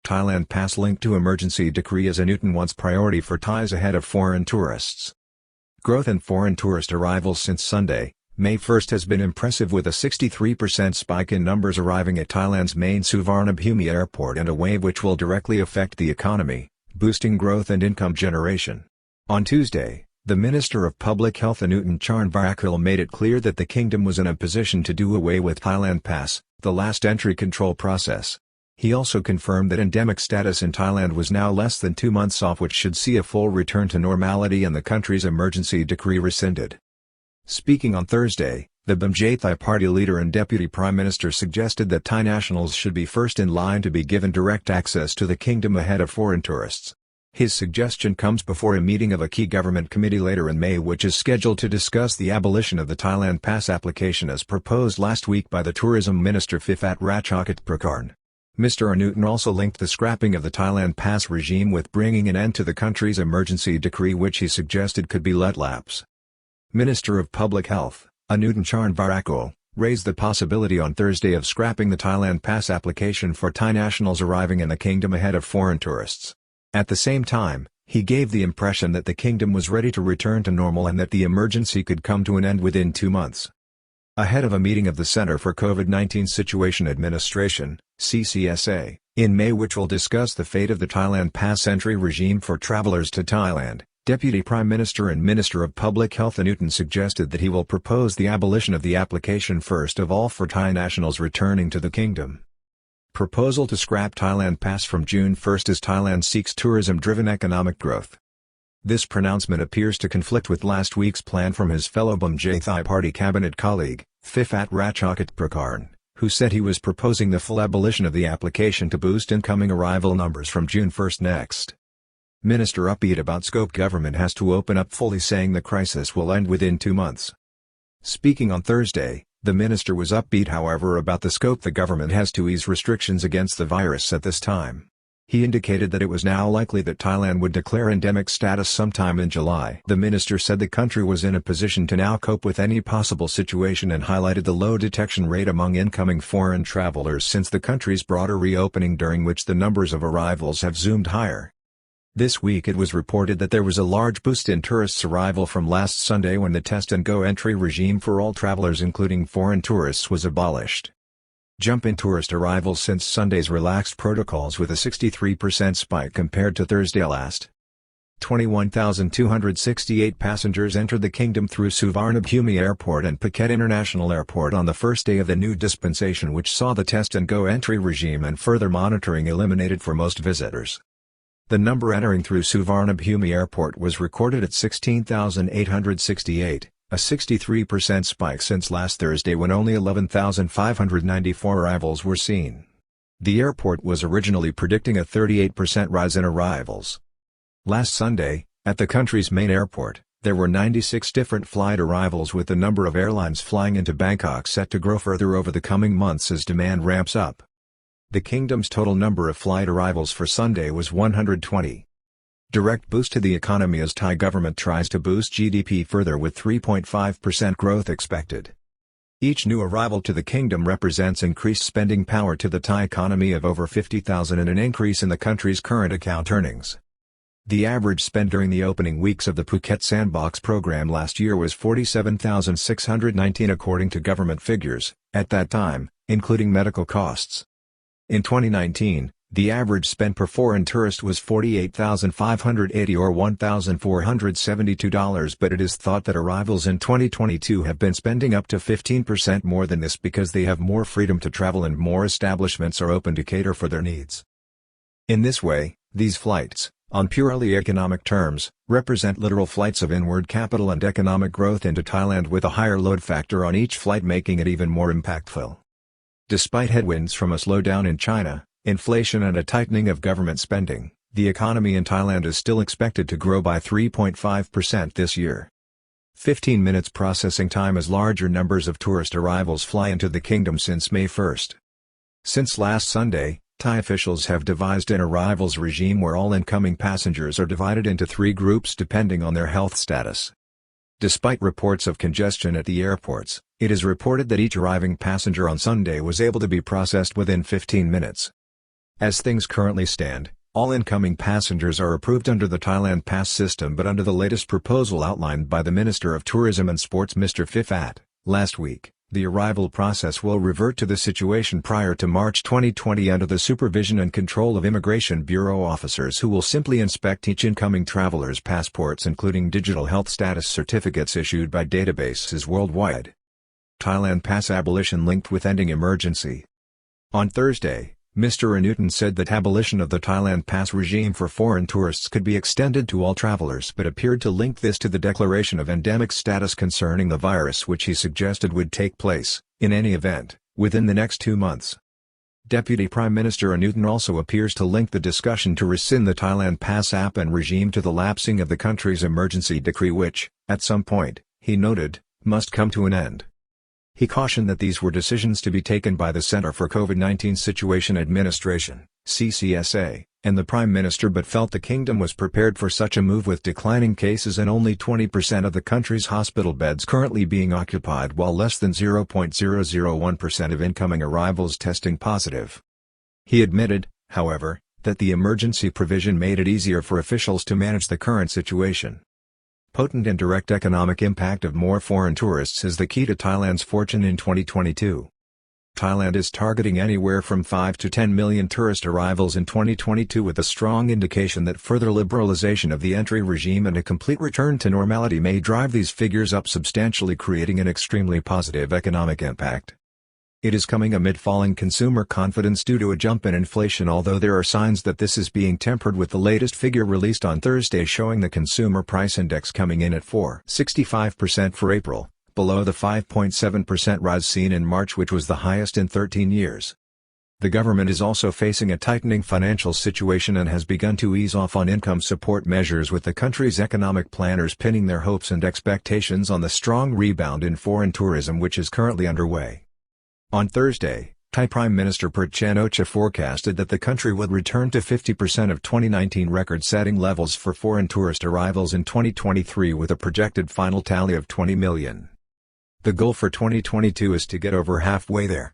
Thailand Pass linked to emergency decree as Anutin wants priority for Thais ahead of foreign tourists. Growth in foreign tourist arrivals since Sunday, May 1 has been impressive, with a 63% spike in numbers arriving at Thailand's main Suvarnabhumi Airport, and a wave which will directly affect the economy, boosting growth and income generation. On Tuesday, the Minister of Public Health Anutin Charnvirakul made it clear that the kingdom was in a position to do away with Thailand Pass, the last entry control process. He also confirmed that endemic status in Thailand was now less than 2 months off, which should see a full return to normality and the country's emergency decree rescinded. Speaking on Thursday, the Thai party leader and deputy prime minister suggested that Thai nationals should be first in line to be given direct access to the kingdom ahead of foreign tourists. His suggestion comes before a meeting of a key government committee later in May, which is scheduled to discuss the abolition of the Thailand Pass application as proposed last week by the tourism minister Charnvirakul. Mr. Anutin also linked the scrapping of the Thailand Pass regime with bringing an end to the country's emergency decree, which he suggested could be let lapse. Minister of Public Health, Anutin Charnvirakul, raised the possibility on Thursday of scrapping the Thailand Pass application for Thai nationals arriving in the kingdom ahead of foreign tourists. At the same time, he gave the impression that the kingdom was ready to return to normal and that the emergency could come to an end within 2 months. Ahead of a meeting of the Center for COVID-19 Situation Administration, CCSA, in May, which will discuss the fate of the Thailand Pass entry regime for travelers to Thailand, Deputy Prime Minister and Minister of Public Health Anutin suggested that he will propose the abolition of the application first of all for Thai nationals returning to the kingdom. Proposal to scrap Thailand Pass from June 1 as Thailand seeks tourism-driven economic growth. This pronouncement appears to conflict with last week's plan from his fellow Thai party cabinet colleague, Charnvirakul, who said he was proposing the full abolition of the application to boost incoming arrival numbers from June 1 next. Minister upbeat about scope: government has to open up fully, saying the crisis will end within 2 months. Speaking on Thursday, the minister was upbeat, however, about the scope the government has to ease restrictions against the virus at this time. He indicated that it was now likely that Thailand would declare endemic status sometime in July. The minister said the country was in a position to now cope with any possible situation and highlighted the low detection rate among incoming foreign travelers since the country's broader reopening, during which the numbers of arrivals have zoomed higher. This week it was reported that there was a large boost in tourists' arrival from last Sunday, when the test-and-go entry regime for all travelers including foreign tourists was abolished. Jump in tourist arrivals since Sunday's relaxed protocols, with a 63% spike compared to Thursday last. 21,268 passengers entered the kingdom through Suvarnabhumi Airport and Phuket International Airport on the first day of the new dispensation, which saw the test-and-go entry regime and further monitoring eliminated for most visitors. The number entering through Suvarnabhumi Airport was recorded at 16,868, a 63% spike since last Thursday, when only 11,594 arrivals were seen. The airport was originally predicting a 38% rise in arrivals. Last Sunday, at the country's main airport, there were 96 different flight arrivals, with the number of airlines flying into Bangkok set to grow further over the coming months as demand ramps up. The kingdom's total number of flight arrivals for Sunday was 120. Direct boost to the economy as Thai government tries to boost GDP further, with 3.5% growth expected. Each new arrival to the kingdom represents increased spending power to the Thai economy of over 50,000 and an increase in the country's current account earnings. The average spend during the opening weeks of the Phuket Sandbox program last year was 47,619 according to government figures, at that time, including medical costs. In 2019, the average spend per foreign tourist was 48,580 or $1,472, but it is thought that arrivals in 2022 have been spending up to 15% more than this because they have more freedom to travel and more establishments are open to cater for their needs. In this way, these flights, on purely economic terms, represent literal flights of inward capital and economic growth into Thailand, with a higher load factor on each flight, making it even more impactful. Despite headwinds from a slowdown in China, inflation and a tightening of government spending, the economy in Thailand is still expected to grow by 3.5% this year. 15 minutes processing time as larger numbers of tourist arrivals fly into the kingdom since May 1. Since last Sunday, Thai officials have devised an arrivals regime where all incoming passengers are divided into 3 groups depending on their health status. Despite reports of congestion at the airports, it is reported that each arriving passenger on Sunday was able to be processed within 15 minutes. As things currently stand, all incoming passengers are approved under the Thailand Pass system, but under the latest proposal outlined by the Minister of Tourism and Sports Mr. Phiphat, last week, the arrival process will revert to the situation prior to March 2020 under the supervision and control of Immigration Bureau officers who will simply inspect each incoming traveler's passports, including digital health status certificates issued by databases worldwide. Thailand Pass abolition linked with ending emergency. On Thursday, Mr. Anutin said that abolition of the Thailand Pass regime for foreign tourists could be extended to all travelers, but appeared to link this to the declaration of endemic status concerning the virus, which he suggested would take place, in any event, within the next 2 months. Deputy Prime Minister Anutin also appears to link the discussion to rescind the Thailand Pass app and regime to the lapsing of the country's emergency decree which, at some point, he noted, must come to an end. He cautioned that these were decisions to be taken by the Center for COVID-19 Situation Administration, CCSA, and the Prime Minister, but felt the kingdom was prepared for such a move with declining cases and only 20% of the country's hospital beds currently being occupied, while less than 0.001% of incoming arrivals testing positive. He admitted, however, that the emergency provision made it easier for officials to manage the current situation. Potent and direct economic impact of more foreign tourists is the key to Thailand's fortune in 2022. Thailand is targeting anywhere from 5 to 10 million tourist arrivals in 2022, with a strong indication that further liberalization of the entry regime and a complete return to normality may drive these figures up substantially, creating an extremely positive economic impact. It is coming amid falling consumer confidence due to a jump in inflation, although there are signs that this is being tempered, with the latest figure released on Thursday showing the Consumer Price Index coming in at 4.65% for April, below the 5.7% rise seen in March, which was the highest in 13 years. The government is also facing a tightening financial situation and has begun to ease off on income support measures, with the country's economic planners pinning their hopes and expectations on the strong rebound in foreign tourism which is currently underway. On Thursday, Thai Prime Minister Prayut Chan-o-cha forecasted that the country would return to 50% of 2019 record-setting levels for foreign tourist arrivals in 2023, with a projected final tally of 20 million. The goal for 2022 is to get over halfway there.